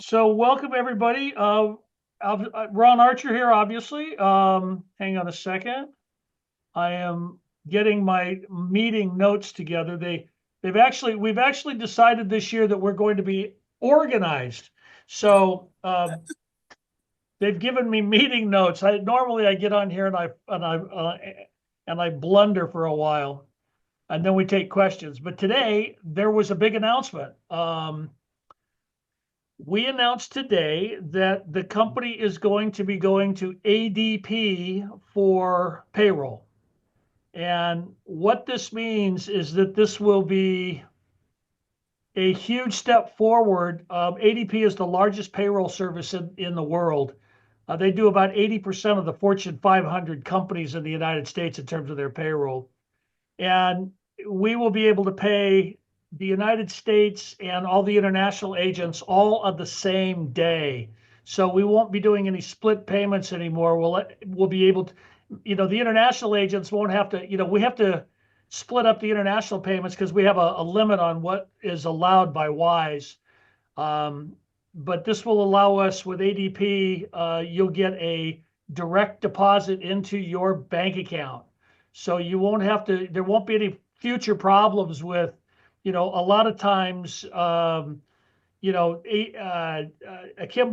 So welcome everybody. Ron Archer here, obviously. Hang on a second. I am getting my meeting notes together. We've actually decided this year that we're going to be organized. So they've given me meeting notes. Normally I get on here and I blunder for a while, and then we take questions. But today there was a big announcement. We announced today that the company is going to be going to ADP for payroll. And what this means is that this will be a huge step forward. ADP is the largest payroll service in the world. They do about 80% of the Fortune 500 companies in the United States in terms of their payroll. And we will be able to pay the United States and all the international agents all on the same day. So we won't be doing any split payments anymore. We'll be able to, the international agents won't have to, we have to split up the international payments because we have a limit on what is allowed by WISE. But this will allow us with ADP, you'll get a direct deposit into your bank account. So you won't have to, there won't be any future problems with, a lot of times, Akimbo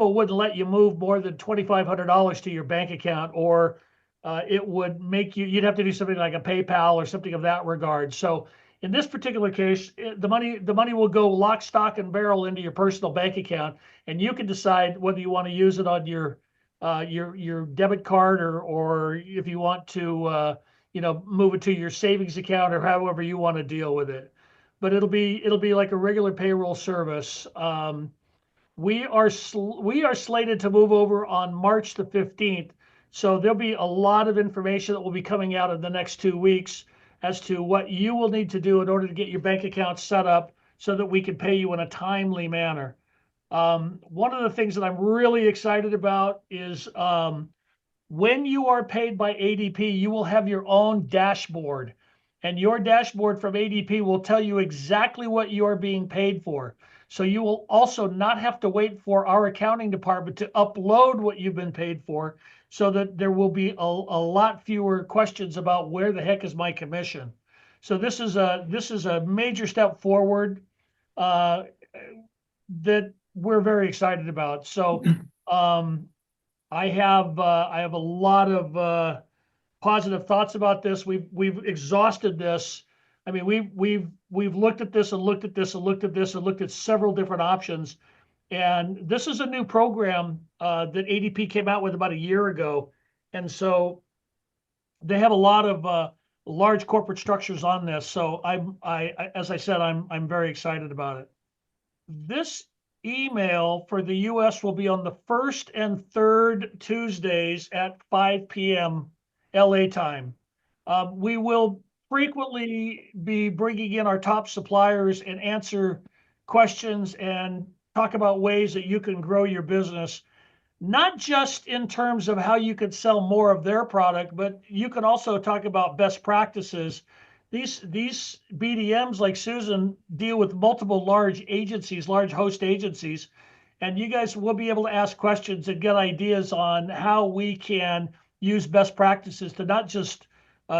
wouldn't let you move more than $2,500 to your bank account, or it would make you'd have to do something like a PayPal or something of that regard. So in this particular case, the money will go lock, stock, and barrel into your personal bank account, and you can decide whether you want to use it on your debit card, or if you want to move it to your savings account, or however you want to deal with it. But it'll be like a regular payroll service. We are slated to move over on March the 15th. So there'll be a lot of information that will be coming out in the next 2 weeks as to what you will need to do in order to get your bank account set up so that we can pay you in a timely manner. One of the things that I'm really excited about is when you are paid by ADP, you will have your own dashboard. And your dashboard from ADP will tell you exactly what you are being paid for. So you will also not have to wait for our accounting department to upload what you've been paid for, so that there will be a lot fewer questions about where the heck is my commission. So this is a major step forward that we're very excited about. So I have a lot of positive thoughts about this. We've exhausted this. I mean, we've looked at this and looked at this and looked at this and looked at several different options. And this is a new program that ADP came out with about a year ago. And so they have a lot of large corporate structures on this. So as I said, I'm very excited about it. This email for the US will be on the first and third Tuesdays at 5 p.m. LA time. We will frequently be bringing in our top suppliers and answer questions and talk about ways that you can grow your business, not just in terms of how you could sell more of their product, but you can also talk about best practices. These BDMs like Susan deal with multiple large agencies, large host agencies, and you guys will be able to ask questions and get ideas on how we can use best practices to not just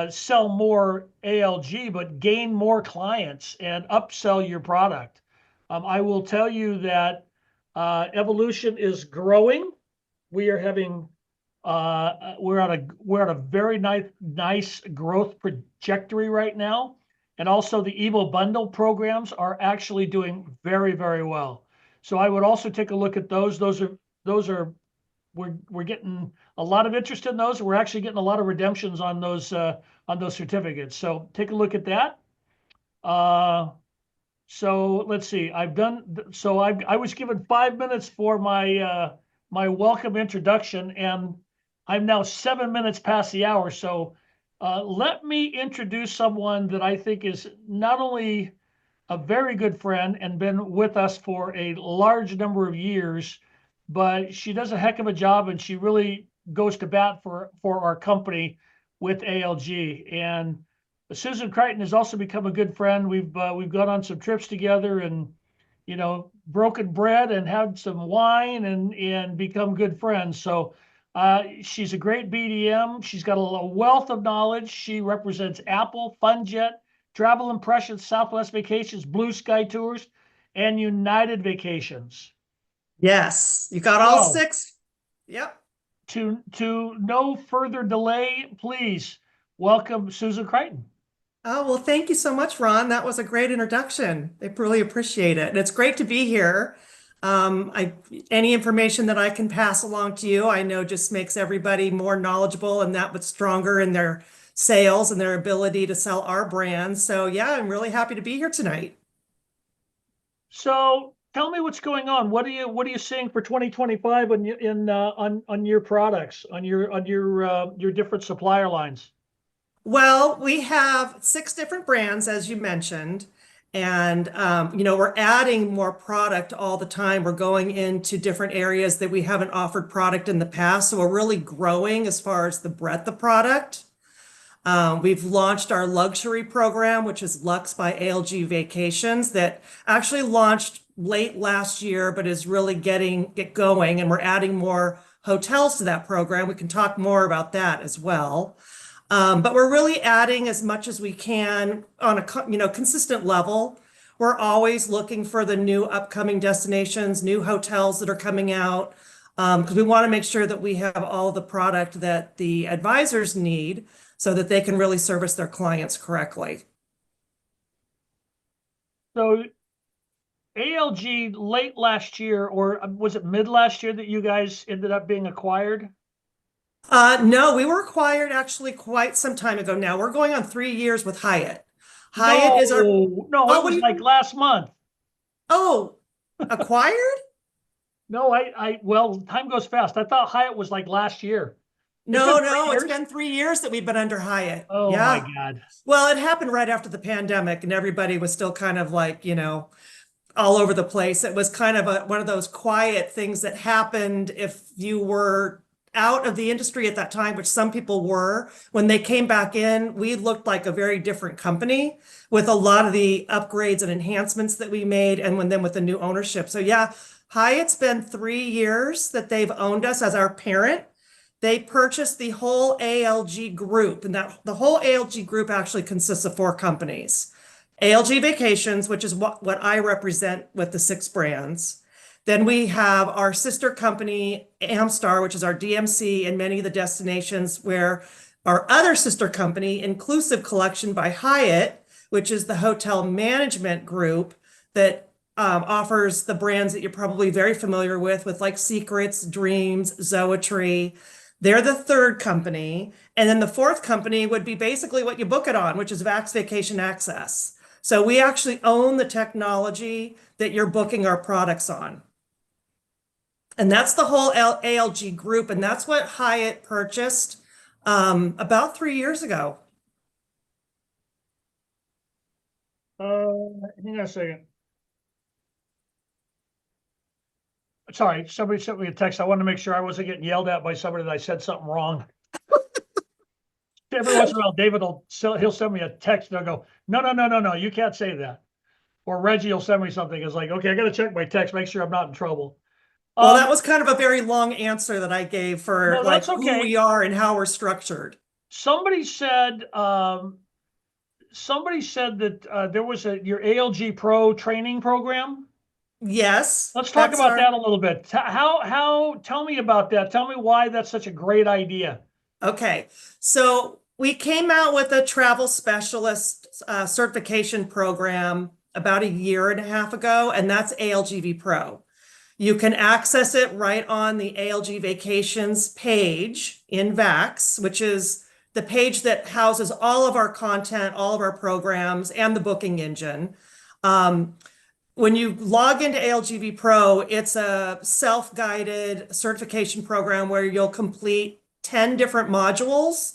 sell more ALG, but gain more clients and upsell your product. I will tell you that Evolution is growing. We are having we're on a very nice growth trajectory right now, and also the Evo bundle programs are actually doing very, very well. So I would also take a look at those. Those are we're getting a lot of interest in those. We're actually getting a lot of redemptions on those certificates. So take a look at that. So let's see. I was given 5 minutes for my my welcome introduction, and I'm now 7 minutes past the hour. So let me introduce someone that I think is not only a very good friend and been with us for a large number of years, but she does a heck of a job, and she really goes to bat for our company with ALG. And Susan Crichton has also become a good friend. We've gone on some trips together, and broken bread and had some wine and become good friends. So she's a great BDM. She's got a wealth of knowledge. She represents Apple, FunJet, Travel Impressions, Southwest Vacations, Blue Sky Tours, and United Vacations. Yes, you got all So six. Yep. to no further delay, please welcome Susan Crichton. Oh, well, thank you so much, Ron. That was a great introduction. I really appreciate it. And it's great to be here. Any information that I can pass along to you, I know just makes everybody more knowledgeable and that much stronger in their sales and their ability to sell our brand. So yeah, I'm really happy to be here tonight. So tell me what's going on. What are you seeing for 2025 on your products, on your different supplier lines? Well, we have six different brands, as you mentioned, and we're adding more product all the time. We're going into different areas that we haven't offered product in the past, so we're really growing as far as the breadth of product. We've launched our luxury program, which is Lux by ALG Vacations, that actually launched late last year, but is really get going, and we're adding more hotels to that program. We can talk more about that as well. But we're really adding as much as we can on a consistent level. We're always looking for the new upcoming destinations, new hotels that are coming out, because we want to make sure that we have all the product that the advisors need so that they can really service their clients correctly. So ALG late last year, or was it mid last year that you guys ended up being acquired? No, we were acquired actually quite some time ago now. We're going on 3 years with Hyatt. Hyatt is our, No, oh, it what do was you, like last month. oh, acquired? No, well, time goes fast. I thought Hyatt was like last year. It's been No, three no, it's years. been 3 years that we've been under Hyatt. Oh my Yeah. God. Well, it happened right after the pandemic, and everybody was still kind of like, all over the place. It was kind of one of those quiet things that happened if you were out of the industry at that time, which some people were. When they came back in, we looked like a very different company with a lot of the upgrades and enhancements that we made, and then with the new ownership. So yeah, Hyatt's been 3 years that they've owned us as our parent. They purchased the whole ALG group, and that the whole ALG group actually consists of four companies. ALG Vacations, which is what I represent with the six brands. Then we have our sister company, Amstar, which is our DMC in many of the destinations, where our other sister company, Inclusive Collection by Hyatt, which is the hotel management group that offers the brands that you're probably very familiar with like Secrets, Dreams, Zoetry. They're the third company. And then the fourth company would be basically what you book it on, which is Vax Vacation Access. So we actually own the technology that you're booking our products on. And that's the whole ALG group. And that's what Hyatt purchased about 3 years ago. Hang on a second. Sorry, somebody sent me a text. I wanted to make sure I wasn't getting yelled at by somebody that I said something wrong. Every once in a while, David he'll send me a text and I'll go, no, you can't say that. Or Reggie will send me something. It's like, okay, I got to check my text, make sure I'm not in trouble. Well, that was kind of a very long answer that I gave for No, like that's who okay. we are and how we're structured. Somebody said, that there was your ALG Pro training program. Yes, Let's talk that's about our that a little bit. Tell me about that. Tell me why that's such a great idea. okay. So we came out with a travel specialist certification program about a year and a half ago, and that's ALGV Pro. You can access it right on the ALG Vacations page in VAX, which is the page that houses all of our content, all of our programs, and the booking engine. When you log into ALGV Pro, it's a self-guided certification program where you'll complete 10 different modules,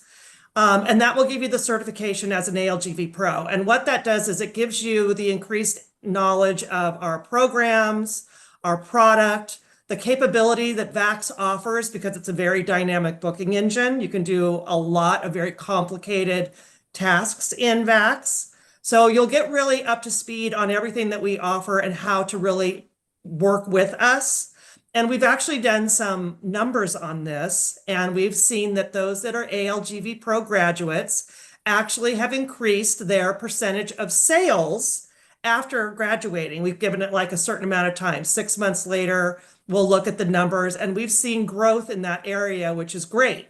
and that will give you the certification as an ALGV Pro. And what that does is it gives you the increased knowledge of our programs, our product, the capability that VAX offers because it's a very dynamic booking engine. You can do a lot of very complicated tasks in VAX. So you'll get really up to speed on everything that we offer and how to really work with us. And we've actually done some numbers on this, and we've seen that those that are ALGV Pro graduates actually have increased their percentage of sales after graduating. We've given it like a certain amount of time. 6 months later, we'll look at the numbers, and we've seen growth in that area, which is great.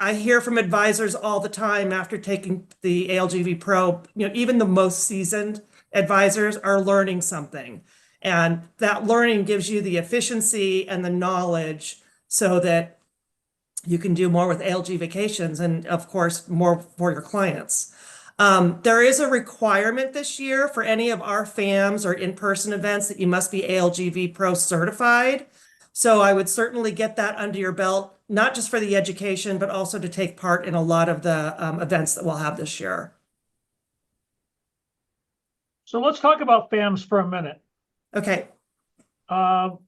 I hear from advisors all the time after taking the ALGV Pro, even the most seasoned advisors are learning something. And that learning gives you the efficiency and the knowledge so that you can do more with ALG vacations and, of course, more for your clients. There is a requirement this year for any of our FAMs or in-person events that you must be ALGV Pro certified. So I would certainly get that under your belt, not just for the education, but also to take part in a lot of the events that we'll have this year. So let's talk about FAMs for a minute. Okay. I'm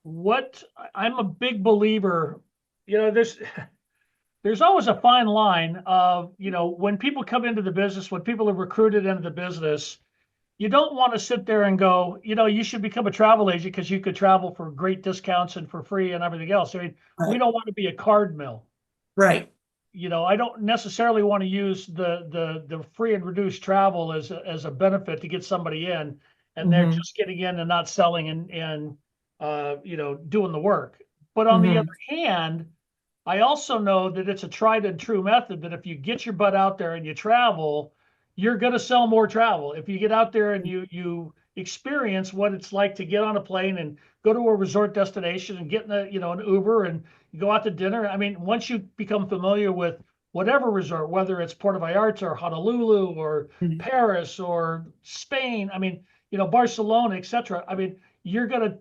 a big believer, there's always a fine line of, when people come into the business, when people are recruited into the business, you don't want to sit there and go, you should become a travel agent because you could travel for great discounts and for free and everything else. I mean, Right. we don't want to be a card mill. Right. I don't necessarily want to use the free and reduced travel as a benefit to get somebody in, and they're just getting in and not selling and doing the work. But on the other hand, I also know that it's a tried and true method that if you get your butt out there and you travel, you're going to sell more travel. If you get out there and you experience what it's like to get on a plane and go to a resort destination and get in an Uber and you go out to dinner. I mean, once you become familiar with whatever resort, whether it's Puerto Vallarta or Honolulu or Paris or Spain, I mean, Barcelona, etc. I mean, you're gonna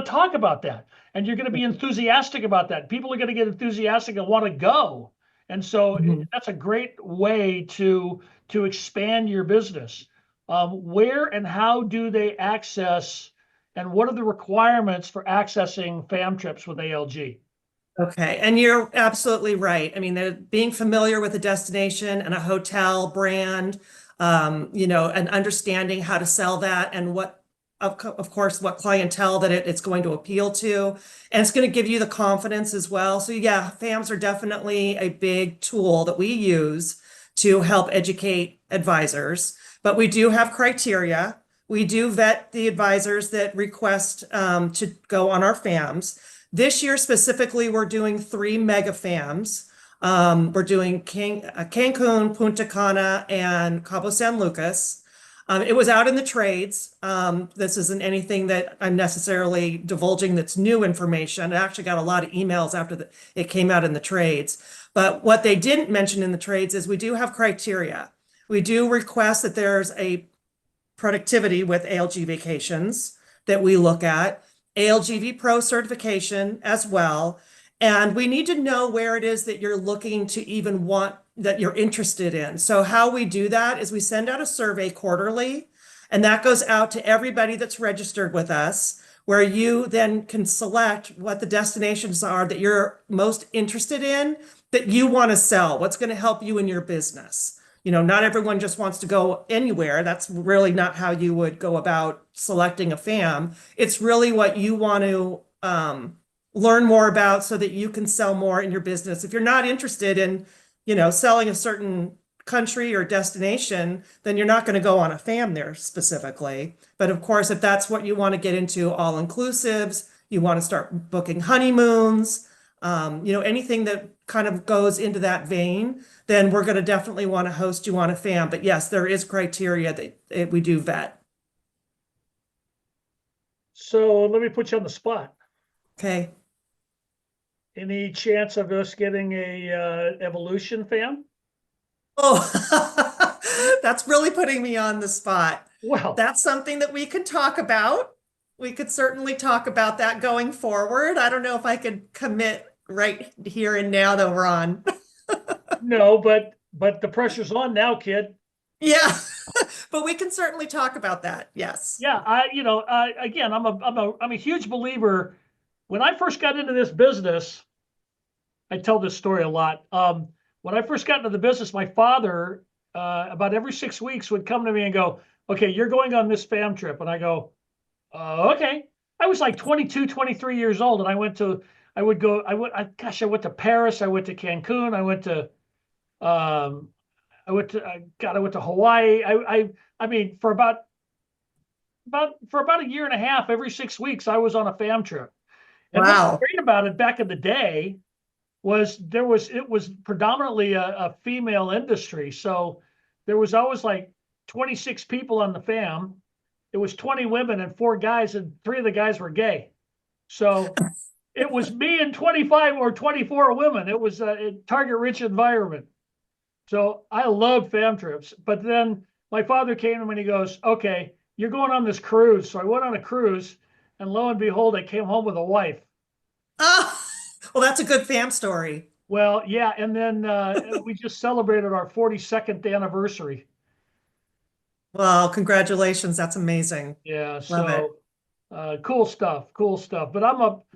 talk about that, and you're gonna be enthusiastic about that. People are gonna get enthusiastic and want to go, and so that's a great way to expand your business. Where and how do they access, and what are the requirements for accessing FAM trips with ALG? Okay, and you're absolutely right. I mean, being familiar with a destination and a hotel brand, and understanding how to sell that and of course, what clientele that it's going to appeal to. And it's going to give you the confidence as well. So yeah, FAMs are definitely a big tool that we use to help educate advisors. But we do have criteria. We do vet the advisors that request to go on our FAMs. This year specifically, we're doing 3 mega FAMs. We're doing Cancun, Punta Cana, and Cabo San Lucas. It was out in the trades. This isn't anything that I'm necessarily divulging that's new information. I actually got a lot of emails after it came out in the trades. But what they didn't mention in the trades is we do have criteria. We do request that there's a productivity with ALG vacations that we look at, ALGV Pro certification as well. And we need to know where it is that you're looking to even want that you're interested in. So how we do that is we send out a survey quarterly, and that goes out to everybody that's registered with us, where you then can select what the destinations are that you're most interested in, that you want to sell, what's going to help you in your business. Not everyone just wants to go anywhere. That's really not how you would go about selecting a FAM. It's really what you want to learn more about so that you can sell more in your business. If you're not interested in, selling a certain country or destination, then you're not going to go on a FAM there specifically. But of course, if that's what you want to get into, all inclusives, you want to start booking honeymoons, anything that kind of goes into that vein, then we're going to definitely want to host you on a FAM. But yes, there is criteria that we do vet. So let me put you on the spot. Okay. Any chance of us getting a evolution FAM? Oh, that's really putting me on the spot. Well, That's something that we could talk about. We could certainly talk about that going forward. I don't know if I could commit right here and now, though, Ron. no, but the pressure's on now, kid. Yeah, but we can certainly talk about that. Yes. Yeah, again, I'm a huge believer. When I first got into this business, I tell this story a lot. When I first got into the business, my father about every 6 weeks would come to me and go, okay, you're going on this fam trip. And I go, okay. I was like 22, 23 years old. And I went to Paris. I went to Cancun. Um, I went to Hawaii. I mean, for about a year and a half, every 6 weeks, I was on a fam trip. And what was Wow. great about it back in the day was it was predominantly a female industry. So there was always like 26 people on the fam. It was 20 women and 4 guys, and 3 of the guys were gay. So it was me and 25 or 24 women. It was a target rich environment. So I loved fam trips. But then my father came to me and he goes, okay, you're going on this cruise. So I went on a cruise, and lo and behold, I came home with a wife. Oh, well, that's a good fam story. Well, yeah, and then we just celebrated our 42nd anniversary. Well, congratulations. That's amazing. Yeah, Love it. so cool stuff, cool stuff. But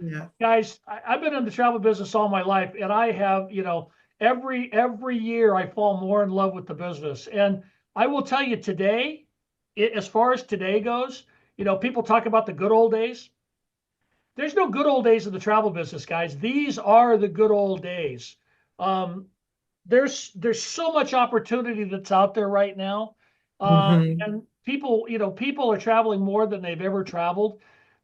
Yeah. guys, I've been in the travel business all my life, and I have, every year I fall more in love with the business. And I will tell you today, as far as today goes, people talk about the good old days. There's no good old days in the travel business, guys. These are the good old days. Um, there's so much opportunity that's out there right now, Hmm. and people are traveling more than they've ever traveled.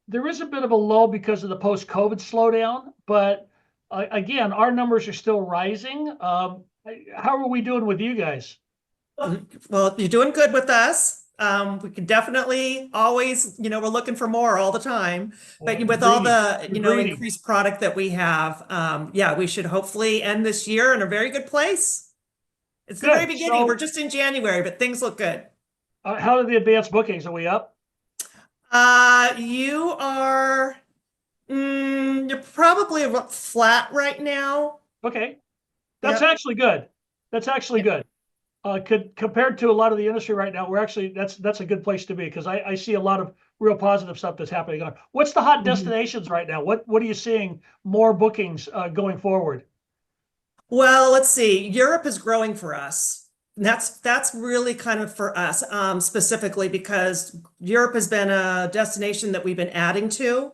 There is a bit of a lull because of the post-COVID slowdown, but again, our numbers are still rising. How are we doing with you guys? Well, you're doing good with us. We can definitely always, we're looking for more all the time. But You're with all greedy. the, You're greedy. increased product that we have, yeah, we should hopefully end this year in a very good place. It's the very Good. beginning. We're So, just in January, but things look good. how are the advanced bookings? Are we up? You are, you're probably about flat right now. Okay, that's Yep. actually good. That's actually good. Compared to a lot of the industry right now, we're actually that's a good place to be, because I see a lot of real positive stuff that's happening. What's the hot Mhm. destinations right now? What are you seeing more bookings going forward? Well, let's see. Europe is growing for us. And that's really kind of for us, specifically because Europe has been a destination that we've been adding to.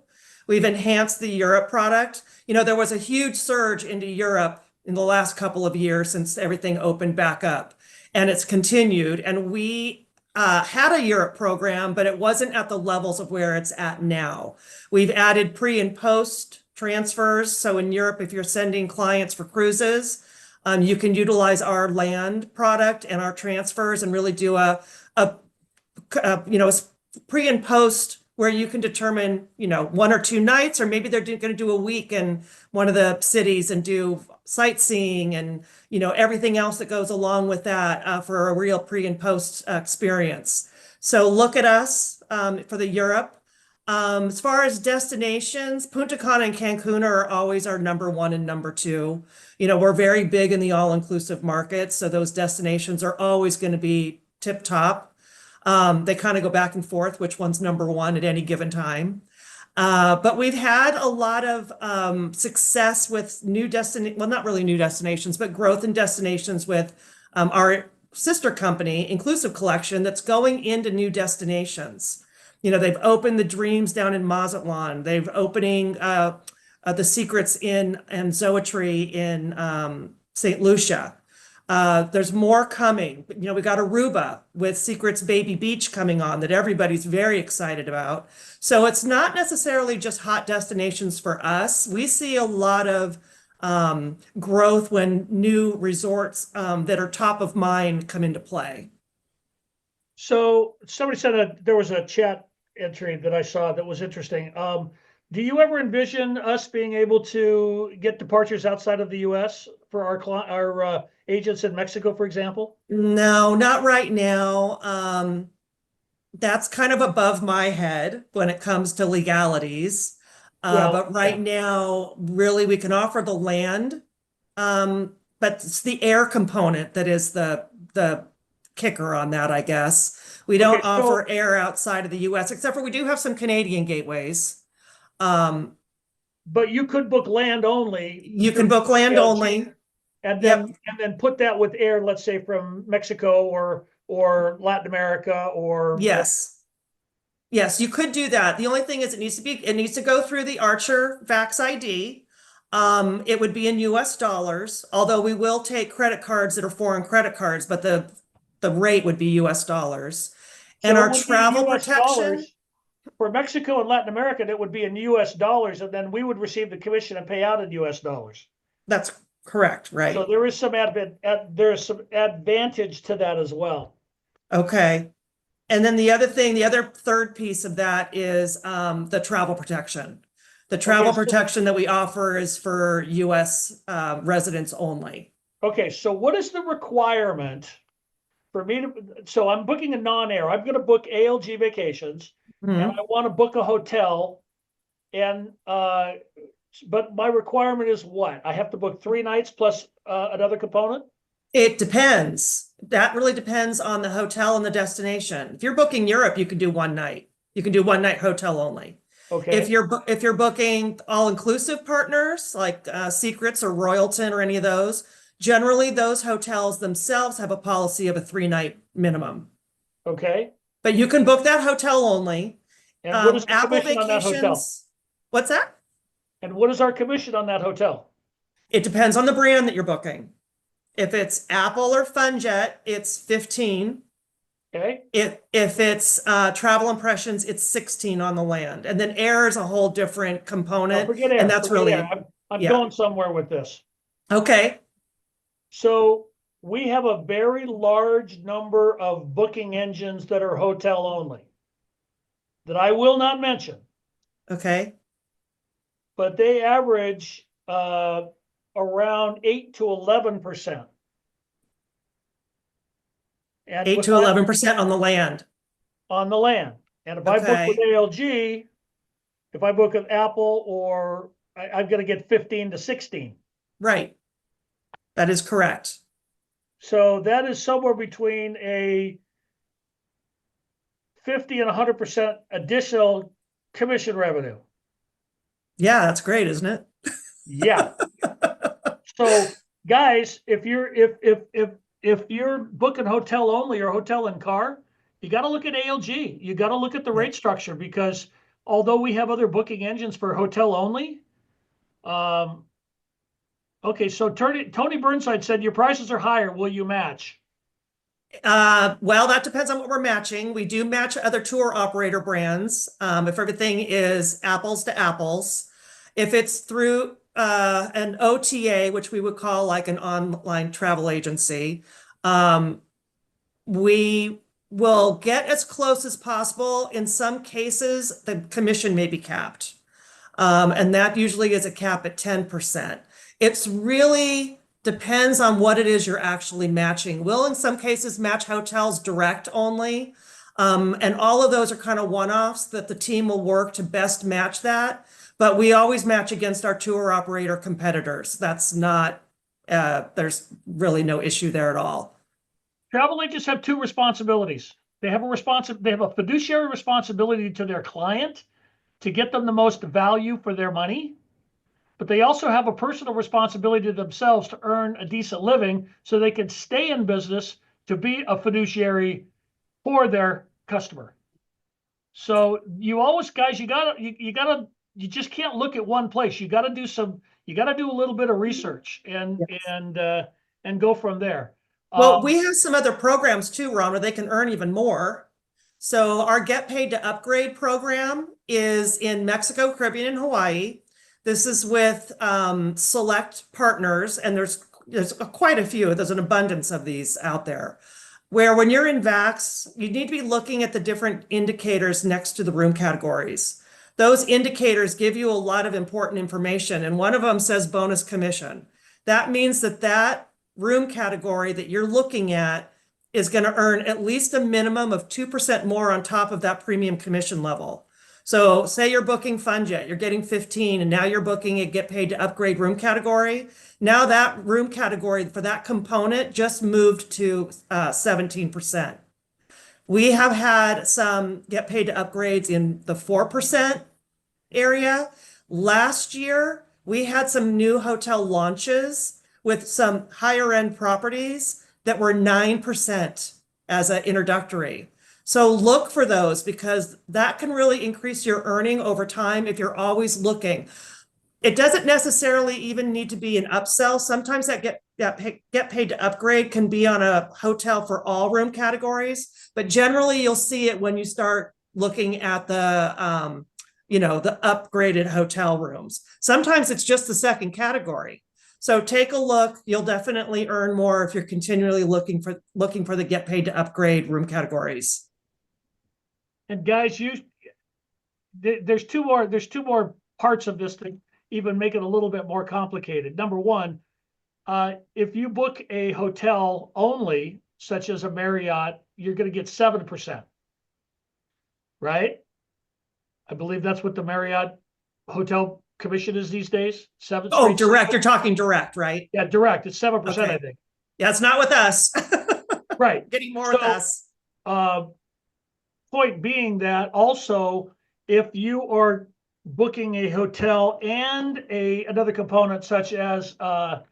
We've enhanced the Europe product. There was a huge surge into Europe in the last couple of years since everything opened back up, and it's continued. And we had a Europe program, but it wasn't at the levels of where it's at now. We've added pre and post transfers. So in Europe, if you're sending clients for cruises, you can utilize our land product and our transfers and really do a pre and post where you can determine, 1 or 2 nights, or maybe they're going to do a week in one of the cities and do sightseeing and, everything else that goes along with that for a real pre and post experience. So look at us for the Europe. As far as destinations, Punta Cana and Cancun are always our number one and number two. We're very big in the all-inclusive market, so those destinations are always going to be tip top. They kind of go back and forth, which one's number one at any given time. But we've had a lot of success with well, not really new destinations, but growth in destinations with our sister company, Inclusive Collection, that's going into new destinations. They've opened the Dreams down in Mazatlan. They've opening the Secrets and Zoetry in St. Lucia. There's more coming. We got Aruba with Secrets Baby Beach coming on that everybody's very excited about. So it's not necessarily just hot destinations for us. We see a lot of growth when new resorts that are top of mind come into play. So somebody said that there was a chat entry that I saw that was interesting. Do you ever envision us being able to get departures outside of the U.S. for our agents in Mexico, for example? No, not right now. That's kind of above my head when it comes to legalities. Well, But yeah. right now, really, we can offer the land. But it's the air component that is the kicker on that, I guess. We Okay, don't offer so air outside of the US, except for we do have some Canadian gateways. Um, but you could book land only you can through book land ALG. only. and Yep. then put that with air, let's say from Mexico or Latin America or Yes. Yes, you could do that. The only thing is it needs to go through the Archer Vax ID. It would be in US dollars, although we will take credit cards that are foreign credit cards, but the rate would be US dollars. And so it our would be in travel US protection, dollars. For Mexico and Latin America, it would be in US dollars, and then we would receive the commission and pay out in US dollars. that's correct, So right? there is some there's some advantage to that as well. Okay. And then the other third piece of that is the travel protection. The travel protection that we offer is for US residents only. Okay, so what is the requirement for me to, so I'm booking a non-air, I'm gonna book ALG vacations, and Mhm. I wanna book a hotel, and, but my requirement is what? I have to book 3 nights plus, another component? It depends. That really depends on the hotel and the destination. If you're booking Europe, you can do one night. You can do one night hotel only. If Okay, you're booking all-inclusive partners like Secrets or Royalton or any of those, generally those hotels themselves have a policy of a 3-night minimum. okay. But you can book that hotel only. And what is the Apple commission on that hotel? Vacations, what's that? And what is our commission on that hotel? It depends on the brand that you're booking. If it's Apple or FunJet, it's 15. Okay, If it's Travel Impressions, it's 16 on the land. And then air is a whole different no, component. forget And air, that's forget air. really, I'm yeah. going somewhere with this. Okay. So we have a very large number of booking engines that are hotel only that I will not mention, Okay. but they average around 8 to 11%. And 8 with to my, 11% on the land. on the land. And if I book with Okay. ALG, if I book with Apple, or I'm going to get 15 to 16. Right. That is correct. So that is somewhere between a 50 and 100% additional commission revenue. Yeah, that's great, isn't it? Yeah. So guys, if you're booking hotel only or hotel and car, you got to look at ALG. You got to look at the rate structure, because although we have other booking engines for hotel only, okay, so Tony Burnside said your prices are higher. Will you match? Well, that depends on what we're matching. We do match other tour operator brands. If everything is apples to apples. If it's through an OTA, which we would call like an online travel agency, we will get as close as possible. In some cases, the commission may be capped. And that usually is a cap at 10%. It's really depends on what it is you're actually matching. We'll, in some cases, match hotels direct only. And all of those are kind of one-offs that the team will work to best match that. But we always match against our tour operator competitors. That's not, there's really no issue there at all. Travel agents have 2 responsibilities. They have a fiduciary responsibility to their client to get them the most value for their money, but they also have a personal responsibility to themselves to earn a decent living so they can stay in business to be a fiduciary for their customer. So you always, guys, you just can't look at one place. You got to do a little bit of research and go from there. Well, we have some other programs too, Ron, where they can earn even more. So our Get Paid to Upgrade program is in Mexico, Caribbean, and Hawaii. This is with select partners, and there's quite a few. There's an abundance of these out there. Where when you're in VAX, you need to be looking at the different indicators next to the room categories. Those indicators give you a lot of important information, and one of them says bonus commission. That means that room category that you're looking at is going to earn at least a minimum of 2% more on top of that premium commission level. So say you're booking FunJet, you're getting 15, and now you're booking a Get Paid to Upgrade room category. Now that room category for that component just moved to 17%. We have had some Get Paid to Upgrades in the 4% area. Last year, we had some new hotel launches with some higher end properties that were 9% as an introductory. So look for those because that can really increase your earning over time if you're always looking. It doesn't necessarily even need to be an upsell. Sometimes that get paid to upgrade can be on a hotel for all room categories, but generally you'll see it when you start looking at the the upgraded hotel rooms. Sometimes it's just the second category. So take a look. You'll definitely earn more if you're continually looking for the get paid to upgrade room categories. And guys, there's two more parts of this that even make it a little bit more complicated. Number one, if you book a hotel only, such as a Marriott, you're going to get 7%, right? I believe that's what the Marriott hotel commission is these days. Oh, direct. You're talking direct, right? Yeah, direct. It's 7%, okay. I think. Yeah, it's not with us. Right. Getting more with us. Point being that also, if you are booking a hotel and another component such as a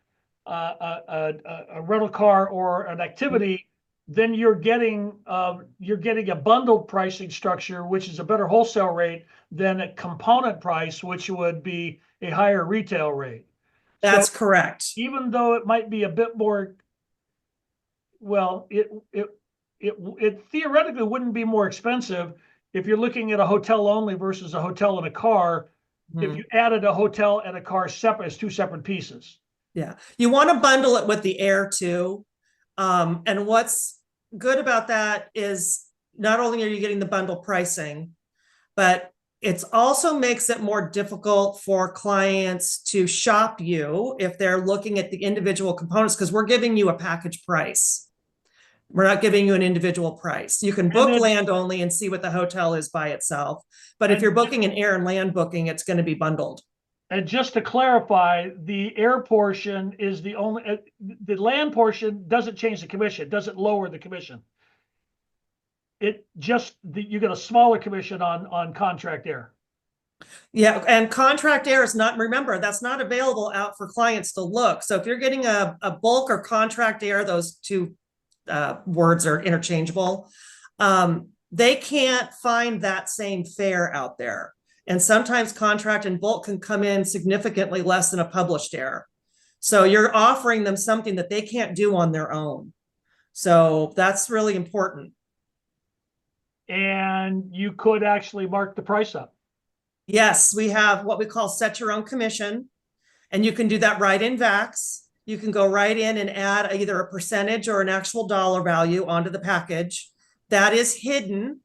rental car or an activity, then you're getting a bundled pricing structure, which is a better wholesale rate than a component price, which would be a higher retail rate. That's correct. Even though it might be a bit more, well, it theoretically wouldn't be more expensive if you're looking at a hotel only versus a hotel and a car. If you added a hotel and a car separate as two separate pieces. Yeah, you want to bundle it with the air too. And what's good about that is not only are you getting the bundle pricing, but it also makes it more difficult for clients to shop you if they're looking at the individual components because we're giving you a package price. We're not giving you an individual price. You can book land only and see what the hotel is by itself. But if you're booking an air and land booking, it's going to be bundled. And just to clarify, the air portion is the only, the land portion doesn't change the commission, doesn't lower the commission. It just, you get a smaller commission on contract air. Yeah, and contract air is not, remember, that's not available out for clients to look. So if you're getting a bulk or contract air, those two words are interchangeable. They can't find that same fare out there. And sometimes contract and bulk can come in significantly less than a published air. So you're offering them something that they can't do on their own. So that's really important. And you could actually mark the price up. Yes, we have what we call set your own commission. And you can do that right in VAX. You can go right in and add either a percentage or an actual dollar value onto the package. That is hidden.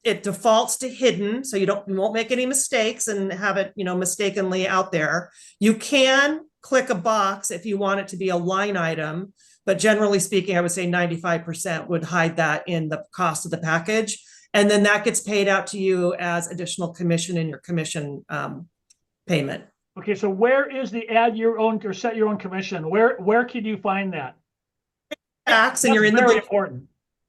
It defaults to hidden, so you won't make any mistakes and have it, mistakenly out there. You can click a box if you want it to be a line item, but generally speaking, I would say 95% would hide that in the cost of the package. And then that gets paid out to you as additional commission in your commission payment. Okay, so where is the add your own or set your own commission? Where can you find that? VAX, and you're in very important.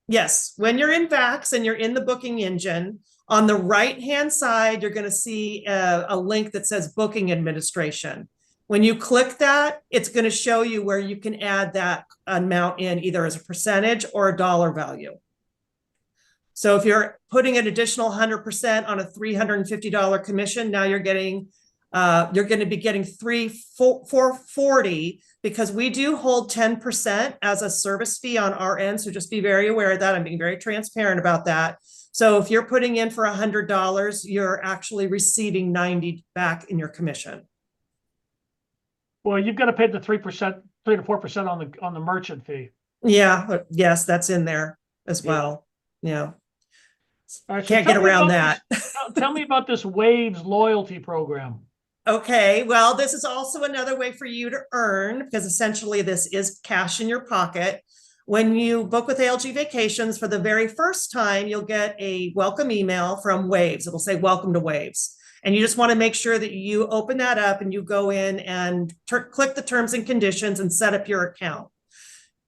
Yes, when you're in VAX and you're in the booking engine, on the right-hand side, you're going to see a link that says booking administration. When you click that, it's going to show you where you can add that amount in either as a percentage or a dollar value. So if you're putting an additional 100% on a $350 commission, now you're going to be getting $440 because we do hold 10% as a service fee on our end. So just be very aware of that. I'm being very transparent about that. So if you're putting in for $100, you're actually receiving 90 back in your commission. Well, you've got to pay the 3%, 3 to 4% on the merchant fee. Yeah. Yes, that's in there as well. Yeah. All right, so can't get around that. Tell me about this Waves loyalty program. Okay, well, this is also another way for you to earn because essentially this is cash in your pocket. When you book with ALG Vacations for the very first time, you'll get a welcome email from Waves. It'll say welcome to Waves. And you just want to make sure that you open that up and you go in and click the terms and conditions and set up your account.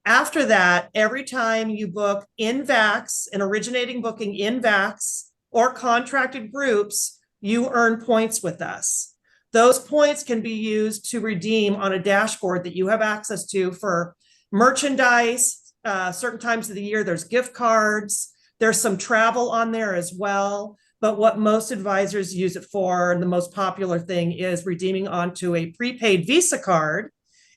After that, every time you book in VAX, an originating booking in VAX or contracted groups, you earn points with us. Those points can be used to redeem on a dashboard that you have access to for merchandise. Certain times of the year, there's gift cards. There's some travel on there as well. But what most advisors use it for, and the most popular thing, is redeeming onto a prepaid Visa card.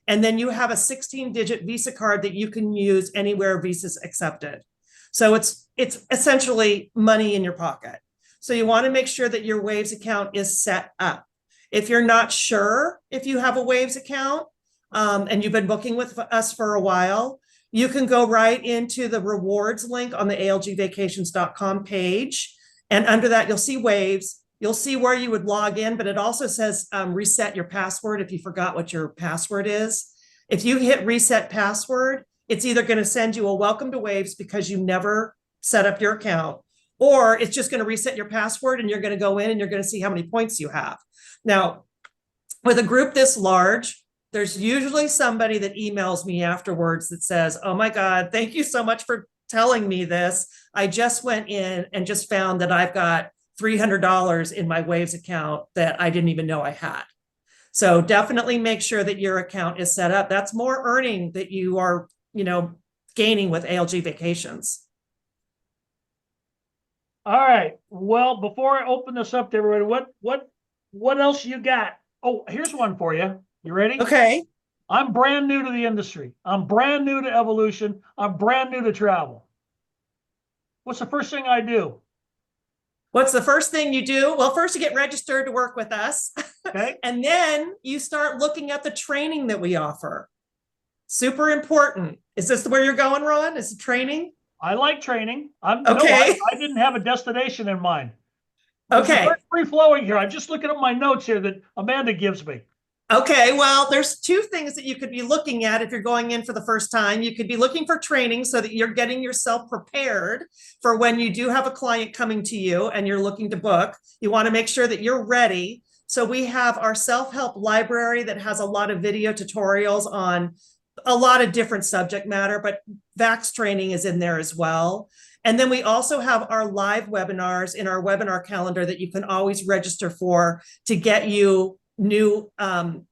And then you have a 16-digit Visa card that you can use anywhere Visa's accepted. So it's essentially money in your pocket. So you want to make sure that your Waves account is set up. If you're not sure if you have a Waves account, and you've been booking with us for a while, you can go right into the rewards link on the algvacations.com page. And under that, you'll see Waves. You'll see where you would log in, but it also says reset your password if you forgot what your password is. If you hit reset password, it's either going to send you a welcome to Waves because you never set up your account, or it's just going to reset your password and you're going to go in and you're going to see how many points you have. Now, with a group this large, there's usually somebody that emails me afterwards that says, oh my God, thank you so much for telling me this. I just went in and just found that I've got $300 in my Waves account that I didn't even know I had. So definitely make sure that your account is set up. That's more earning that you are, gaining with ALG Vacations. All right. Well, before I open this up to everybody, what else you got? Oh, here's one for you. You ready? Okay. I'm brand new to the industry. I'm brand new to evolution. I'm brand new to travel. What's the first thing I do? What's the first thing you do? Well, first you get registered to work with us. Okay. And then you start looking at the training that we offer. Super important. Is this where you're going, Ron? Is it training? I like training. Okay. I didn't have a destination in mind. Okay. It's free flowing here. I'm just looking at my notes here that Amanda gives me. Okay, well, there's two things that you could be looking at if you're going in for the first time. You could be looking for training so that you're getting yourself prepared for when you do have a client coming to you and you're looking to book. You want to make sure that you're ready. So we have our self-help library that has a lot of video tutorials on a lot of different subject matter, but VAX training is in there as well. And then we also have our live webinars in our webinar calendar that you can always register for to get you new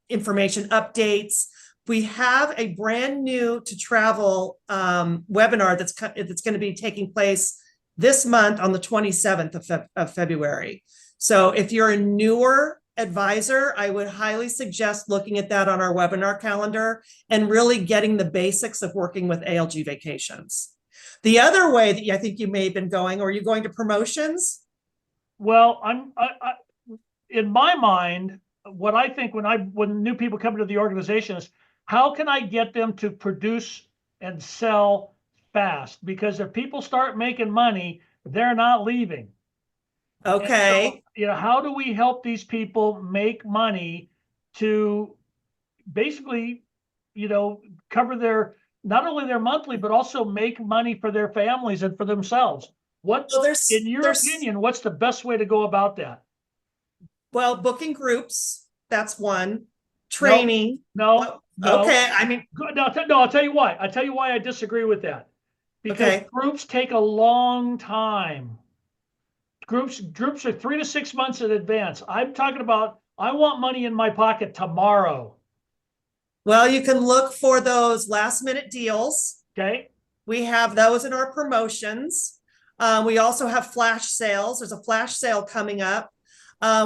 information updates. We have a brand new to travel webinar that's going to be taking place this month on the 27th of February. So if you're a newer advisor, I would highly suggest looking at that on our webinar calendar and really getting the basics of working with ALG Vacations. The other way that I think you may have been going, or are you going to promotions? Well, in my mind, what I think when new people come into the organization is, how can I get them to produce and sell fast? Because if people start making money, they're not leaving. Okay. So, how do we help these people make money to basically, cover not only their monthly, but also make money for their families and for themselves? In your opinion, what's the best way to go about that? Well, booking groups, that's one. Training. No. Okay. I mean, no, I'll tell you why. I'll tell you why I disagree with that. Because groups take a long time. Groups are 3 to 6 months in advance. I'm talking about, I want money in my pocket tomorrow. Well, you can look for those last minute deals. Okay. We have those in our promotions. We also have flash sales. There's a flash sale coming up.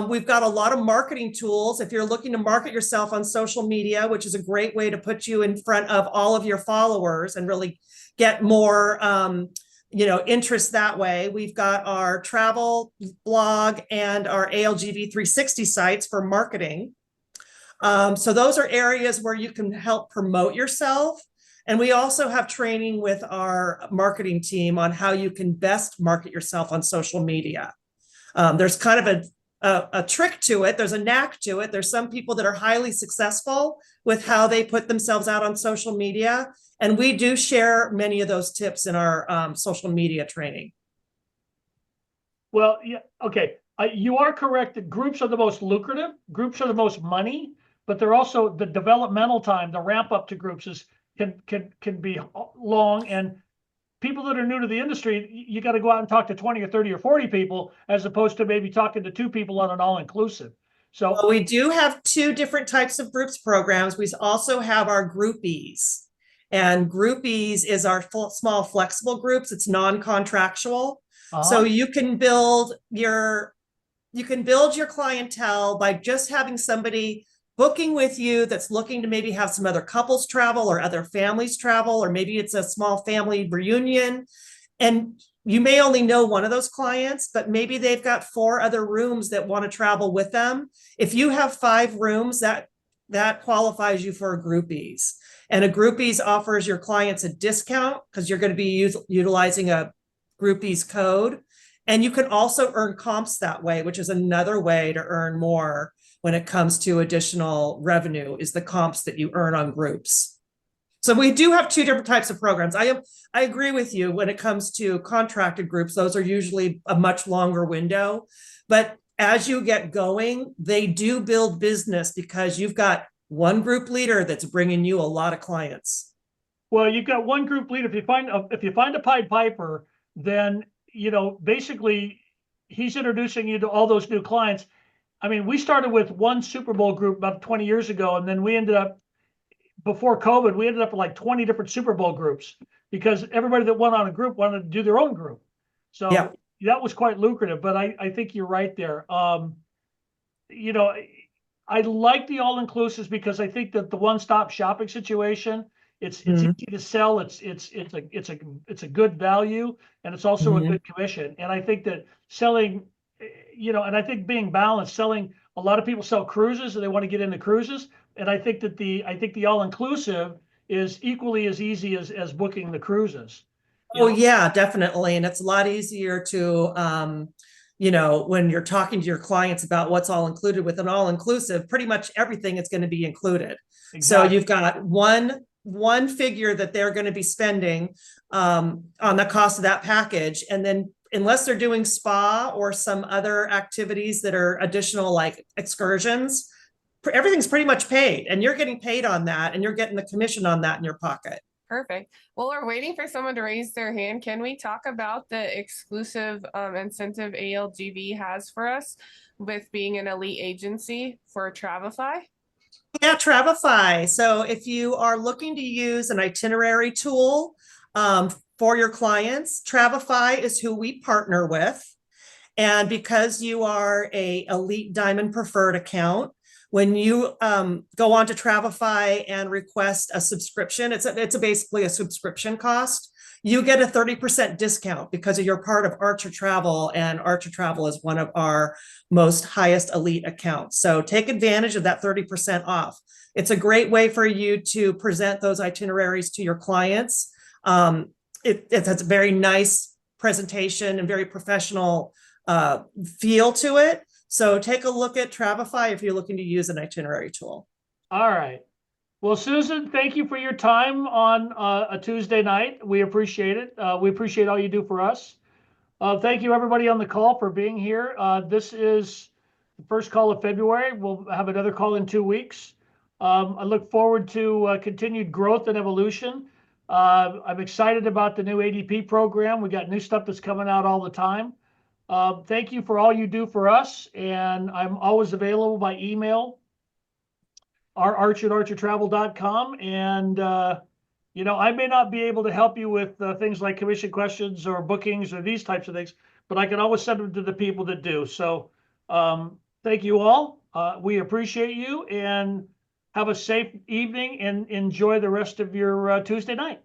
We've got a lot of marketing tools. If you're looking to market yourself on social media, which is a great way to put you in front of all of your followers and really get more, interest that way. We've got our travel blog and our ALGV 360 sites for marketing. So those are areas where you can help promote yourself. And we also have training with our marketing team on how you can best market yourself on social media. There's kind of a trick to it. There's a knack to it. There's some people that are highly successful with how they put themselves out on social media. And we do share many of those tips in our social media training. Well, yeah, okay. You are correct that groups are the most lucrative. Groups are the most money, but they're also the developmental time, the ramp up to groups can be long. And people that are new to the industry, you got to go out and talk to 20 or 30 or 40 people as opposed to maybe talking to 2 people on an all-inclusive. So, Well, we do have two different types of groups programs. We also have our groupies. And groupies is our small flexible groups. It's non-contractual. So uh-huh. you can build your clientele by just having somebody booking with you that's looking to maybe have some other couples travel or other families travel, or maybe it's a small family reunion. And you may only know one of those clients, but maybe they've got 4 other rooms that want to travel with them. If you have 5 rooms, that qualifies you for a groupies. And a groupies offers your clients a discount because you're going to be utilizing a groupies code. And you can also earn comps that way, which is another way to earn more when it comes to additional revenue, is the comps that you earn on groups. So we do have two different types of programs. I agree with you when it comes to contracted groups. Those are usually a much longer window. But as you get going, they do build business because you've got one group leader that's bringing you a lot of clients. Well, you've got one group lead. If you find a Pied Piper, then basically he's introducing you to all those new clients. I mean, we started with one Super Bowl group about 20 years ago, and then we ended up before COVID, we ended up with like 20 different Super Bowl groups because everybody that went on a group wanted to do their own group. Yeah. So that was quite lucrative. But I think you're right there. You know, I like the all inclusives because I think that the one stop shopping situation, it's Mhm. easy to sell. It's a good value, and it's also a Mhm. good commission. And I think that selling, and I think being balanced, selling a lot of people sell cruises and they want to get into cruises. And I think the all inclusive is equally as easy as booking the cruises. You Oh, know, yeah, definitely. And it's a lot easier to, when you're talking to your clients about what's all included with an all inclusive, pretty much everything is going to be included. So exactly. you've got one figure that they're going to be spending on the cost of that package. And then unless they're doing spa or some other activities that are additional, like excursions, everything's pretty much paid. And you're getting paid on that, and you're getting the commission on that in your pocket. Perfect. Well, we're waiting for someone to raise their hand. Can we talk about the exclusive incentive ALGV has for us with being an elite agency for Travify? Yeah, Travify. So if you are looking to use an itinerary tool for your clients, Travify is who we partner with. And because you are a Elite Diamond Preferred account, when you go on to Travify and request a subscription, it's basically a subscription cost. You get a 30% discount because you're part of Archer Travel, and Archer Travel is one of our most highest elite accounts. So take advantage of that 30% off. It's a great way for you to present those itineraries to your clients. It has a very nice presentation and very professional feel to it. So take a look at Travify if you're looking to use an itinerary tool. All right. Well, Susan, thank you for your time on a Tuesday night. We appreciate it. We appreciate all you do for us. Thank you, everybody on the call, for being here. This is the first call of February. We'll have another call in 2 weeks. I look forward to continued growth and evolution. I'm excited about the new ADP program. We got new stuff that's coming out all the time. Thank you for all you do for us, and I'm always available by email, arch@archertravel.com. And I may not be able to help you with things like commission questions or bookings or these types of things, but I can always send them to the people that do. So thank you all. We appreciate you, and have a safe evening and enjoy the rest of your Tuesday night.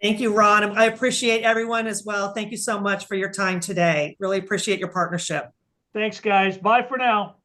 Thank you, Ron. I appreciate everyone as well. Thank you so much for your time today. Really appreciate your partnership. Thanks, guys. Bye for now.